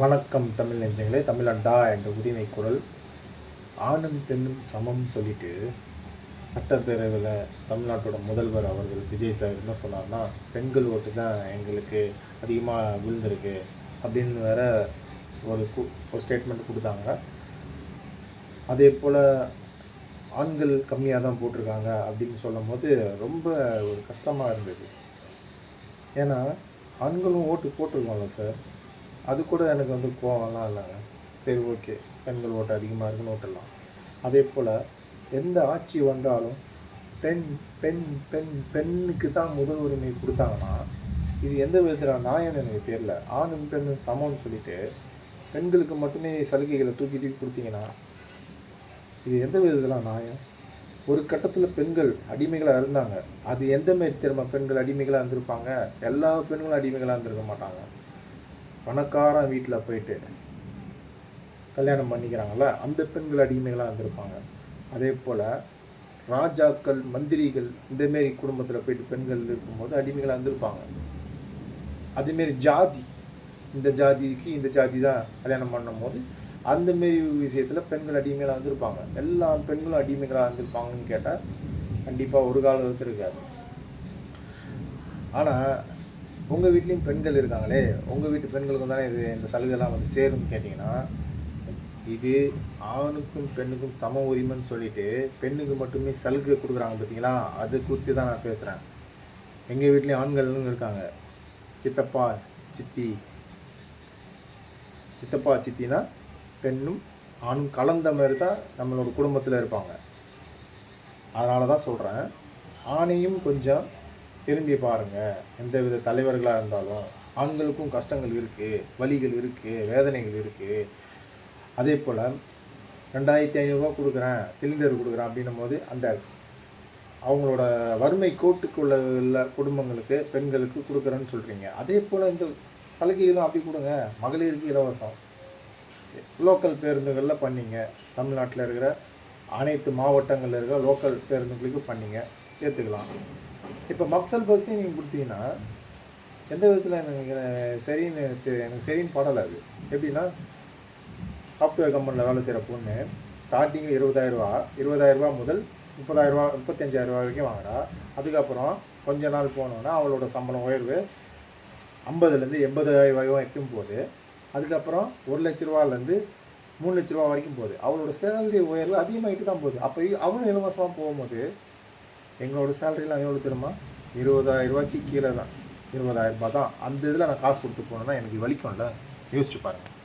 வணக்கம் தமிழ் நெஞ்சங்களே. தமிழண்டா என்ற உரிமை குரல். ஆணும் பெண்ணும் சமம் சொல்லிட்டு சட்டப்பேரவையில் தமிழ்நாட்டோட முதல்வர் அவர்கள் விஜய் சார் என்ன சொன்னார்னா, பெண்கள் ஓட்டு தான் எங்களுக்கு அதிகமாக விழுந்திருக்கு அப்படின்னு வேற ஒரு ஸ்டேட்மெண்ட் கொடுத்தாங்க. அதே போல் ஆண்கள் கம்மியாக தான் போட்டிருக்காங்க அப்படின்னு சொல்லும் போது ரொம்ப ஒரு கஷ்டமாக இருந்தது. ஏன்னா ஆண்களும் ஓட்டு போட்டிருக்கோம்ல சார், அது கூட எனக்கு கோவம்லாம் இல்லைங்க. சரி, ஓகே, பெண்கள் ஓட்டு அதிகமாக இருக்குன்னு ஓட்டலாம். அதே போல் எந்த ஆட்சி வந்தாலும் பெண் பெண் பெண் பெண்ணுக்கு தான் முதல் உரிமை கொடுத்தாங்கன்னா இது எந்த விதத்தில் நியாயம்னு எனக்கு தெரியல. ஆணும் பெண்ணும் சமம்னு சொல்லிட்டு பெண்களுக்கு மட்டுமே சலுகைகளை தூக்கி கொடுத்தீங்கன்னா இது எந்த விதத்தில் நியாயம்? ஒரு கட்டத்தில் பெண்கள் அடிமைகளாக இருந்தாங்க. அது எந்த மாரி திரும்ப பெண்கள் அடிமைகளாக இருந்திருப்பாங்க? எல்லா பெண்களும் அடிமைகளாக இருந்திருக்க மாட்டாங்க. பணக்காரன் வீட்டில் போயிட்டு கல்யாணம் பண்ணிக்கிறாங்கள, அந்த பெண்கள் அடிமைகளாக இருந்திருப்பாங்க. அதே போல் ராஜாக்கள், மந்திரிகள் இந்தமாரி குடும்பத்தில் போயிட்டு பெண்கள் இருக்கும்போது அடிமைகளாக இருந்திருப்பாங்க. அதேமாரி ஜாதி, இந்த ஜாதிக்கு இந்த ஜாதி தான் கல்யாணம் பண்ணும் போது அந்தமாரி விஷயத்தில் பெண்கள் அடிமைகளாக இருந்திருப்பாங்க. எல்லா பெண்களும் அடிமைகளாக இருந்திருப்பாங்கன்னு கேட்டால் கண்டிப்பாக ஒரு காலம் இருந்திருக்காது. ஆனால் உங்கள் வீட்லேயும் பெண்கள் இருக்காங்களே, உங்கள் வீட்டு பெண்களுக்கு தானே இந்த சலுகைலாம் சேரும்னு கேட்டிங்கன்னா, இது ஆணுக்கும் பெண்ணுக்கும் சம உரிமைன்னு சொல்லிட்டு பெண்ணுக்கு மட்டுமே சலுகை கொடுக்குறாங்க பார்த்தீங்களா, அது குறித்து தான் நான் பேசுகிறேன். எங்கள் வீட்லேயும் ஆண்களும் இருக்காங்க. சித்தப்பா சித்தினா பெண்ணும் ஆணும் கலந்த மாதிரி தான் நம்மளோட குடும்பத்தில் இருப்பாங்க. அதனால தான் சொல்கிறேன், ஆணையும் கொஞ்சம் திரும்பி பாருங்கள். எந்த வித தலைவர்களாக இருந்தாலும் ஆண்களுக்கும் கஷ்டங்கள் இருக்குது, வலிகள் இருக்குது, வேதனைகள் இருக்குது. அதே போல் 2500 கொடுக்குறேன், சிலிண்டர் கொடுக்குறேன் அப்படின்னும் போது அந்த அவங்களோட வறுமை கோட்டுக்குள்ள உள்ள குடும்பங்களுக்கு பெண்களுக்கு கொடுக்குறேன்னு சொல்கிறீங்க. அதே போல் இந்த சலுகைகளும் அப்படி கொடுங்க. மகளிருக்கு இலவசம் லோக்கல் பேருந்துகளில் பண்ணிங்க. தமிழ்நாட்டில் இருக்கிற அனைத்து மாவட்டங்களில் இருக்கிற லோக்கல் பேருந்துகளுக்கு பண்ணிங்க, ஏற்றுக்கலாம். இப்போ மப்சல் பஸ்லையும் நீங்கள் கொடுத்தீங்கன்னா எந்த விதத்தில் எனக்கு சரின்னு படலை. அது எப்படின்னா, சாஃப்ட்வேர் கம்பெனியில் வேலை செய்கிற பொண்ணு ஸ்டார்டிங்கில் 20,000 முதல் 30,000 35,000 வரைக்கும் வாங்குறா. அதுக்கப்புறம் கொஞ்ச நாள் போனோன்னா அவளோட சம்பளம் உயர்வு 50,000 80,000 வரைக்கும் போகுது. அதுக்கப்புறம் 1,00,000 3 லட்ச ரூபா வரைக்கும் போகுது. அவளோட சேலரி உயர்வு அதிகமாகிட்டு தான் போகுது. அப்போ அவளும் இலவசமாக போகும்போது எங்களோட சேலரிலாம் எவ்வளோ தெரியுமா? 20,000 கீழே தான், 20,000 தான். அந்த இதில் நான் காசு கொடுத்து போனேன்னா எனக்கு வலிக்கும்ல. யோசிச்சு பாருங்கள்.